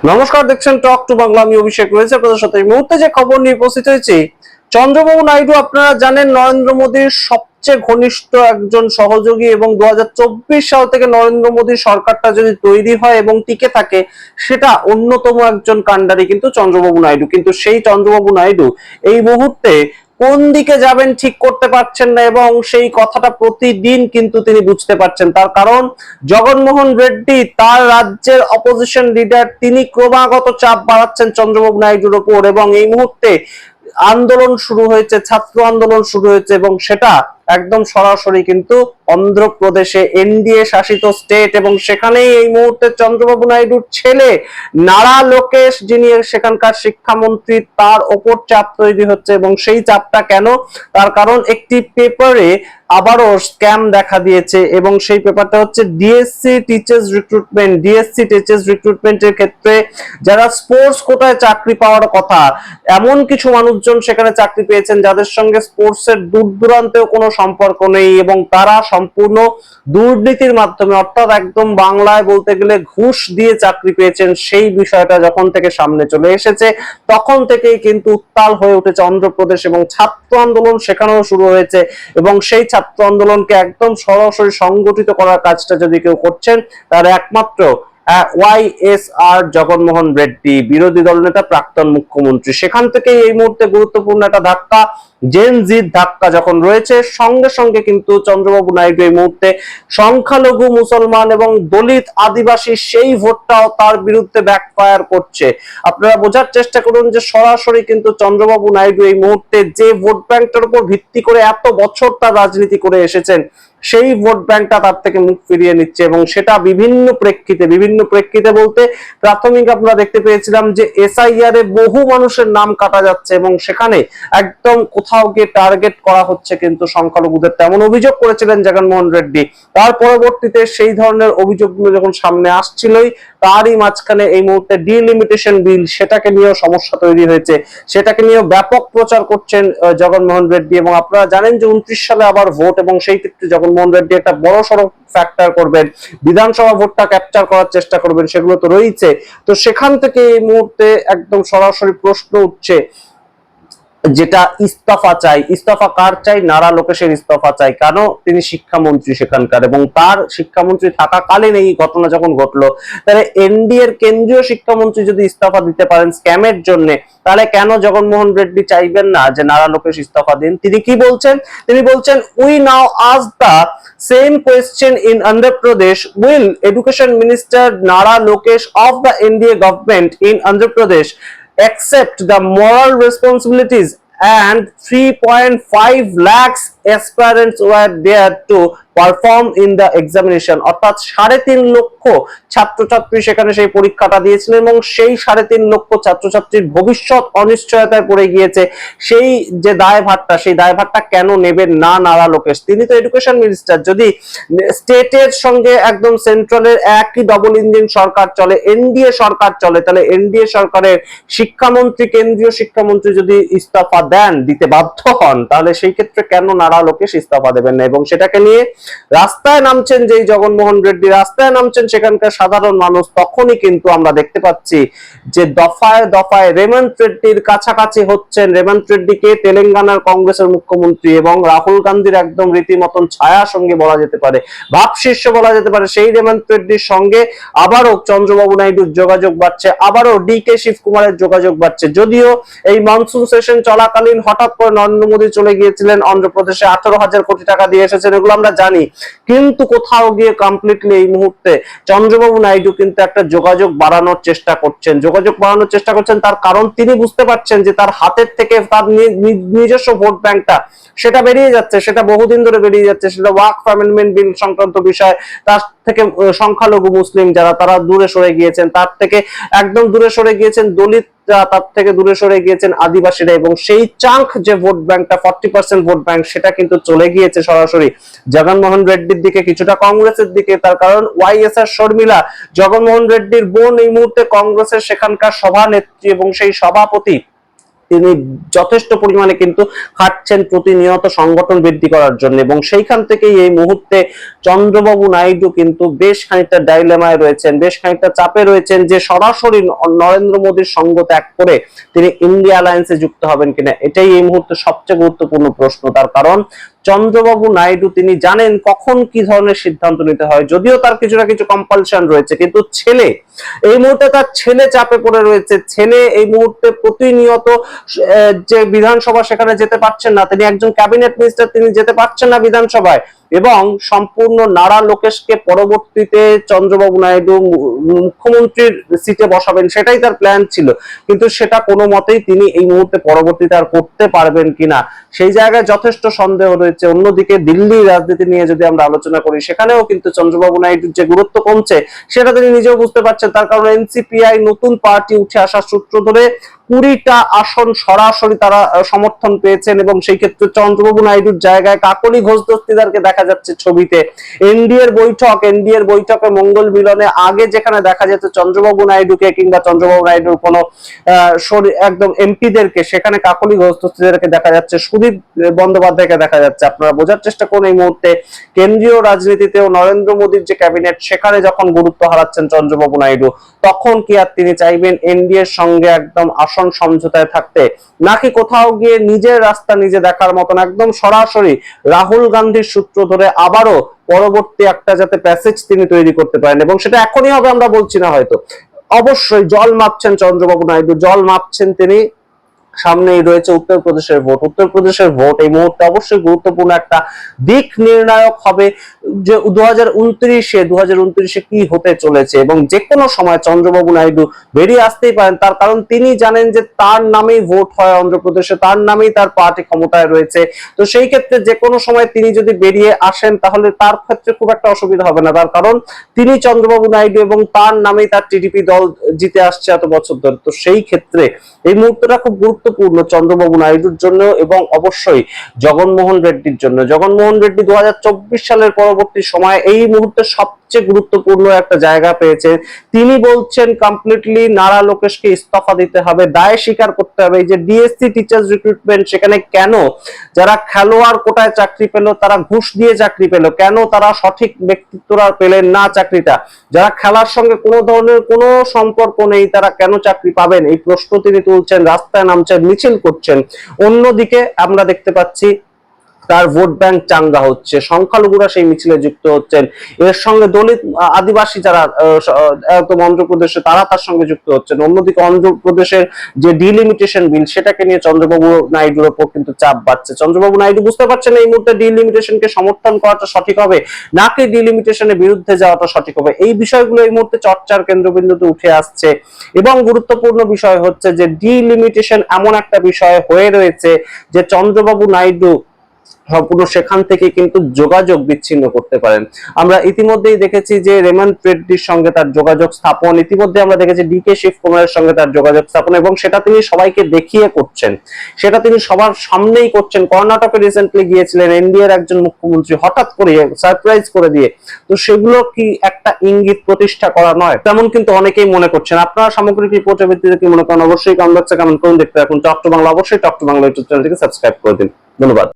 নমস্কার, দেখছেন talk to Bangla. আমি অভিষেক রয়েছে আপনাদের সাথে। এই মুহূর্তে যে খবর নিয়ে উপস্থিত হয়েছি, চন্দ্রবাবু নাইডু আপনারা জানেন নরেন্দ্র মোদীর সবচেয়ে ঘনিষ্ঠ একজন সহযোগী এবং 2024 সাল থেকে নরেন্দ্র মোদীর সরকারটা যদি তৈরি হয় এবং টিকে থাকে, সেটা অন্যতম একজন কাণ্ডারি কিন্তু চন্দ্রবাবু নাইডু। কিন্তু সেই চন্দ্রবাবু নাইডু এই মুহূর্তে কোন দিকে যাবেন ঠিক করতে পারছেন না এবং সেই কথাটা প্রতিদিন কিন্তু তিনি বুঝতে পারছেন। তার কারণ জগনমোহন রেড্ডি, তার রাজ্যের অপোজিশন লিডার, তিনি ক্রমাগত চাপ বাড়াচ্ছেন চন্দ্রবাবু নাইডুর উপর এবং এই মুহূর্তে আন্দোলন শুরু হয়েছে, ছাত্র আন্দোলন শুরু হয়েছে এবং সেটা একদম সরাসরি কিন্তু অন্ধ্রপ্রদেশে এনডিএ শাসিত স্টেট, এবং সেখানেই এই মুহূর্তে চন্দ্রবাবু নাইডুর ছেলে নারা লোকেশ, যিনি সেখানকার শিক্ষামন্ত্রী, তার ওপর চাপ তৈরি হচ্ছে। এবং সেই চাপটা কেন? তার কারণ একটি পেপারে আবারও স্ক্যাম দেখা দিয়েছে এবং সেই পেপারটা হচ্ছে DSC teachers recruitment. DSC teachers রিক্রুটমেন্টের ক্ষেত্রে যারা স্পোর্টস কোটায় চাকরি পাওয়ার কথা, এমন কিছু মানুষজন সেখানে চাকরি পেয়েছেন যাদের সঙ্গে স্পোর্টসের দূর দূরান্তেও কোনো সম্পর্ক নেই এবং তারা সম্পূর্ণ দুর্নীতির মাধ্যমে, অর্থাৎ একদম বাংলায় বলতে গেলে ঘুষ দিয়ে চাকরি পেয়েছেন। সেই বিষয়টা যখন থেকে সামনে চলে এসেছে তখন থেকেই কিন্তু উত্তাল হয়ে উঠেছে অন্ধ্রপ্রদেশ এবং ছাত্র আন্দোলন সেখানেও শুরু হয়েছে। এবং সেই ছাত্র আন্দোলনকে একদম সরাসরি সংগঠিত করার কাজটা যদি কেউ করছেন, তার একমাত্র ওয়াইএসআর জগনমোহন রেড্ডি, বিরোধী দলনেতা, প্রাক্তন মুখ্যমন্ত্রী। সেখান থেকে এই মুহূর্তে গুরুত্বপূর্ণ একটা ধাক্কা, জেন জির ধাক্কা যখন রয়েছে, সঙ্গে সঙ্গে কিন্তু চন্দ্রবাবু নাইডু এই মুহূর্তে সংখ্যালঘু মুসলমান এবং দলিত আদিবাসী সেই ভোটটাও তার বিরুদ্ধে ব্যাকফায়ার করছে। আপনারা বোঝার চেষ্টা করুন যে সরাসরি কিন্তু চন্দ্রবাবু নাইডু এই মুহূর্তে যে ভোট ব্যাংকটার উপর ভিত্তি করে এত বছর তার রাজনীতি করে এসেছেন, সেই ভোট ব্যাংকটা তার থেকে মুখ ফিরিয়ে নিচ্ছে। এবং সেটা বিভিন্ন প্রেক্ষিতে বলতে প্রাথমিক আমরা দেখতে পেয়েছিলাম যে এসআইআর এ বহু মানুষের নাম কাটা যাচ্ছে এবং সেখানে একদম কোথাও গিয়ে টার্গেট করা হচ্ছে কিন্তু সংখ্যালঘুদের, তেমন অভিযোগ করেছিলেন জগনমোহন রেড্ডি। তার পরবর্তীতে সেই ধরনের অভিযোগগুলো যখন সামনে আসছিলই, তারই মাঝখানে এই মুহূর্তে ডিলিমিটেশন বিল, সেটাকে নিয়েও সমস্যা তৈরি হয়েছে, সেটাকে নিয়েও ব্যাপক প্রচার করছেন জগনমোহন রেড্ডি। এবং আপনারা জানেন যে 29 সালে আবার ভোট, এবং সেই ক্ষেত্রে জগনমোহন রেড্ডি একটা বড় সড়ো ফ্যাক্টর করবেন, বিধানসভা ভোটটা ক্যাপচার করার চেষ্টা করবেন, সেগুলো তো রয়েছে। তো সেখান থেকে এই মুহূর্তে একদম সরাসরি প্রশ্ন উঠছে যেটা ইস্তফা চাই। ইস্তফা কার চাই? নারা লোকেশের ইস্তফা চাই। কেন? তিনি শিক্ষামন্ত্রী সেখানকার, এবং তার শিক্ষামন্ত্রী থাকাকালীন এই ঘটনা যখন ঘটলো, তাহলে এনডিএ এর কেন্দ্রীয় শিক্ষামন্ত্রী যদি ইস্তফা দিতে পারেন স্ক্যামের জন্য, তাহলে কেন জগনমোহন রেড্ডি চাইবেন না যে নারা লোকেশ ইস্তফা দিন? তিনি কি বলছেন? তিনি বলছেন, we now ask the same question in Andhra Pradesh, will education minister Nara Lokesh of the NDA government in Andhra Pradesh accept the moral responsibilities, and 3.5 lakhs aspirants were there to perform in the examination. অর্থাৎ 3.5 লক্ষ ছাত্রছাত্রী সেখানে সেই পরীক্ষাটা দিয়েছিলেন এবং সেই 3.5 লক্ষ ছাত্রছাত্রীর ভবিষ্যৎ অনিশ্চয়তায় পড়ে গিয়েছে। সেই যে দায়ভারটা, সেই দায়ভারটা কেন নেবেন না নারা লোকেশ? তিনি তো এডুকেশন মিনিস্টার। যদি স্টেটের সঙ্গে একদম সেন্ট্রালের একই ডবল ইঞ্জিন সরকার চলে, এনডিএ সরকার চলে, তাহলে এনডিএ সরকারের শিক্ষামন্ত্রী, কেন্দ্রীয় শিক্ষামন্ত্রী যদি ইস্তফা দেন, দিতে বাধ্য হন, তাহলে সেই ক্ষেত্রে কেন নারা লোকেশ ইস্তফা দেবেন না? এবং সেটাকে নিয়ে রাস্তায় নামছেন যেই জগনমোহন রেড্ডি, রাস্তায় নামছেন সেখানকার সাধারণ মানুষ, তখনই কিন্তু আমরা দেখতে পাচ্ছি যে দফায় দফায় রেমন্ত রেড্ডির কাছাকাছি হচ্ছেন। রেমন্ত রেড্ডিকে তেলেঙ্গানার কংগ্রেসের মুখ্যমন্ত্রী এবং রাহুল গান্ধীর একদম রীতিমতন ছায়া সঙ্গে বলা যেতে পারে, ভাব শীর্ষ বলা যেতে পারে, সেই রেমন্ত রেড্ডির সঙ্গে আবারও চন্দ্রবাবু নাইডুর যোগাযোগ বাড়ছে, আবারও ডিকে শিবকুমারের যোগাযোগ বাড়ছে। যদিও এই মনসুন সেশন চলাকালীন হঠাৎ করে নরেন্দ্র মোদী চলে গিয়েছিলেন অন্ধ্রপ্রদেশে, 18,000 কোটি টাকা দিয়ে এসেছেন, এগুলো আমরা জানি। কিন্তু কোথাও গিয়ে কমপ্লিটলি এই মুহূর্তে চন্দ্রবাবু নাইডু কিন্তু একটা যোগাযোগ বাড়ানোর চেষ্টা করছেন। তার কারণ তিনি বুঝতে পারছেন যে তার হাতের থেকে তার নিজস্ব ভোট ব্যাংকটা সেটা বেরিয়ে যাচ্ছে, সেটা বহুদিন ধরে বেরিয়ে যাচ্ছে। সেটা ওয়াকফ অ্যামেন্ডমেন্ট বিল সংক্রান্ত বিষয়, তার থেকে সংখ্যালঘু মুসলিম যারা, তারা দূরে সরে গিয়েছেন, তার থেকে একদম দূরে সরে গিয়েছেন দলিত, তার থেকে দূরে সরে গিয়েছেন আদিবাসীরা, এবং সেই চাঙ্ক যে ভোট ব্যাংকটা 40% ভোট ব্যাংক, সেটা কিন্তু চলে গিয়েছে সরাসরি জগনমোহন রেড্ডির দিকে, কিছুটা কংগ্রেসের দিকে। তার কারণ ওয়াইএসআর শর্মিলা, জগনমোহন রেড্ডির বোন, এই মুহূর্তে কংগ্রেসের সেখানকার সভানেত্রী এবং সেই সভাপতি, তিনি যথেষ্ট পরিমাণে কিন্তু খাটছেন প্রতিনিয়ত সংগঠন বৃদ্ধি করার জন্য, এবং সেইখান থেকেই এই মুহূর্তে চন্দ্রবাবু নাইডু কিন্তু বেশ খানিকটা ডাইলেমায় রয়েছেন, বেশ খানিকটা চাপে রয়েছেন যে সরাসরি নরেন্দ্র মোদীর সঙ্গ ত্যাগ করে তিনি ইন্ডিয়া অ্যালায়েন্সে যুক্ত হবেন কিনা। এটাই এই মুহূর্তে সবচেয়ে গুরুত্বপূর্ণ প্রশ্ন। তার কারণ চন্দ্রবাবু নাইডু তিনি জানেন কখন কি ধরনের সিদ্ধান্ত নিতে হয়, যদিও তার কিছু না কিছু কম্পালশন রয়েছে, কিন্তু ছেলে এই মুহূর্তে তার ছেলে চাপে পড়ে রয়েছে। ছেলে এই মুহূর্তে প্রতিনিয়ত যে বিধানসভা সেখানে যেতে পারছেন না, তিনি একজন ক্যাবিনেট মিনিস্টার, তিনি যেতে পারছেন না বিধানসভায়, এবং সম্পূর্ণ নারা লোকেশকে পরবর্তীতে চন্দ্রবাবু নাইডু মুখ্যমন্ত্রীর সিটে বসাবেন, সেটাই তার প্ল্যান ছিল, কিন্তু সেটা কোনো মতেই তিনি এই মুহূর্তে পরবর্তীতে আর করতে পারবেন কিনা সেই জায়গায় যথেষ্ট সন্দেহ রয়েছে। অন্যদিকে দিল্লির রাজনীতি নিয়ে যদি আমরা আলোচনা করি, সেখানেও কিন্তু চন্দ্রবাবু নাইডুর যে গুরুত্ব কমছে সেটা তিনি নিজেও বুঝতে পারছেন। তার কারণ এনসিপিআই নতুন পার্টি উঠে আসার সূত্র ধরে 20টা আসন সরাসরি তারা সমর্থন পেয়েছেন, এবং সেই ক্ষেত্রে চন্দ্রবাবু নাইডুর জায়গায় কাকলি ঘোষ দস্তিদারকে দেখা যাচ্ছে ছবিতে। এনডিএর বৈঠকে মঙ্গল মিলনে আগে যেখানে দেখা যেত চন্দ্রবাবু নাইডুকে কিংবা চন্দ্রবাবু নাইডুর কোনো একদম এমপিদেরকে, সেখানে কাকলি ঘোষ দস্তিদারকে দেখা যাচ্ছে, সুদীপ বন্দ্যোপাধ্যায়কে দেখা যাচ্ছে। আপনারা বোঝার চেষ্টা করুন এই মুহূর্তে কেন্দ্রীয় রাজনীতিতেও নরেন্দ্র মোদীর যে ক্যাবিনেট সেখানে যখন গুরুত্ব হারাচ্ছেন চন্দ্রবাবু নাইডু, তখন কি আর তিনি চাইবেন এনডিএর সঙ্গে একদম আসন সমঝোতায় থাকতে, নাকি কোথাও গিয়ে নিজের রাস্তা নিজে দেখার মতন একদম সরাসরি রাহুল গান্ধীর সূত্র ধরে আবারও পরবর্তী একটা যাতে প্যাসেজ তিনি তৈরি করতে পারেন, এবং সেটা এখনই হবে আমরা বলছি না হয়তো। অবশ্যই জল মাপছেন চন্দ্রবাবু নাইডু, জল মাপছেন তিনি। সামনেই রয়েছে উত্তরপ্রদেশের ভোট এই মুহূর্তে অবশ্যই গুরুত্বপূর্ণ একটা দিক নির্ণায়ক হবে যে 2029-এ কি হতে চলেছে, এবং যে কোনো সময় চন্দ্রবাবু নাইডু বেরিয়ে আসতেই পারেন। তার কারণ তিনি জানেন যে তার নামেই ভোট হয় অন্ধ্রপ্রদেশে, তার নামেই তার পার্টি ক্ষমতায় রয়েছে। তো সেই ক্ষেত্রে যে কোনো সময় তিনি যদি বেরিয়ে আসেন তাহলে তার ক্ষেত্রে খুব একটা অসুবিধা হবে না, তার কারণ তিনি চন্দ্রবাবু নাইডু এবং তার নামেই তার টিডিপি দল জিতে আসছে এত বছর ধরে। তো সেই ক্ষেত্রে এই মুহূর্তটা খুব গুরুত্বপূর্ণ চন্দ্রবাবু নাইডুর জন্য, এবং অবশ্যই জগনমোহন রেড্ডির জন্য। জগনমোহন রেড্ডি 2024 সালের পরবর্তী সময় এই মুহূর্তে সবচেয়ে গুরুত্বপূর্ণ একটা জায়গা পেয়েছে। তিনি বলছেন কমপ্লিটলি নারা লোকেশকে ইস্তফা দিতে হবে, দায় স্বীকার করতে হবে। এই যে ডিএসসি টিচার্স রিক্রুটমেন্ট, সেখানে কেন যারা খেলোয়াড় কোটায় চাকরি পেল তারা ঘুষ দিয়ে চাকরি পেল, কেন তারা সঠিক ব্যক্তিত্বরা পেলেন না চাকরিটা, যারা খেলার সঙ্গে কোনো ধরনের কোনো সম্পর্ক নেই তারা কেন চাকরি পাবেন, এই প্রশ্ন তিনি তুলছেন, রাস্তায় নামছেন, মিছিল করছেন। অন্যদিকে আমরা দেখতে পাচ্ছি তার ভোট ব্যাংক চাঙ্গা হচ্ছে, সংখ্যালঘুরা সেই মিছিলে যুক্ত হচ্ছেন, এর সঙ্গে দলিত আদিবাসী যারা একদম অন্ধ্রপ্রদেশে তারা তার সঙ্গে যুক্ত হচ্ছেন। অন্যদিকে অন্ধ্রপ্রদেশের যে ডিলিমিটেশন বিল সেটাকে নিয়ে চন্দ্রবাবু নাইডুর উপর কিন্তু চাপ বাড়ছে। চন্দ্রবাবু নাইডু বুঝতে পারছেন এই মুহূর্তে ডিলিমিটেশনকে সমর্থন করাটা সঠিক হবে নাকি ডিলিমিটেশনের বিরুদ্ধে যাওয়াটা সঠিক হবে, এই বিষয়গুলো এই মুহূর্তে চর্চার কেন্দ্রবিন্দুতে উঠে আসছে। এবং গুরুত্বপূর্ণ বিষয় হচ্ছে যে ডিলিমিটেশন এমন একটা বিষয় হয়ে রয়েছে যে চন্দ্রবাবু নাইডু সম্পূর্ণ সেখান থেকে কিন্তু যোগাযোগ বিচ্ছিন্ন করতে পারেন। আমরা ইতিমধ্যেই দেখেছি যে রেমন্ড রেড্ডির সঙ্গে তার যোগাযোগ স্থাপন, ইতিমধ্যে আমরা দেখেছি ডিকে শিব কুমারের সঙ্গে তার যোগাযোগ স্থাপন, এবং সেটা তিনি সবাইকে দেখিয়ে করছেন, সেটা তিনি সবার সামনেই করছেন। কর্ণাটকে রিসেন্টলি গিয়েছিলেন এনডিএর একজন মুখ্যমন্ত্রী, হঠাৎ করে সারপ্রাইজ করে দিয়ে। তো সেগুলো কি একটা ইঙ্গিত প্রতিষ্ঠা করা নয়? তেমন কিন্তু অনেকেই মনে করছেন। আপনারা সামগ্রিক রিপোর্টের ভিত্তিতে কি মনে করেন? অবশ্যই কমেন্ট বক্সে কমেন্ট করুন। দেখতে থাকুন টক টু বাংলা, অবশ্যই টক টু বাংলা ইউটিউব চ্যানেলটিকে সাবস্ক্রাইব করে দিন। ধন্যবাদ।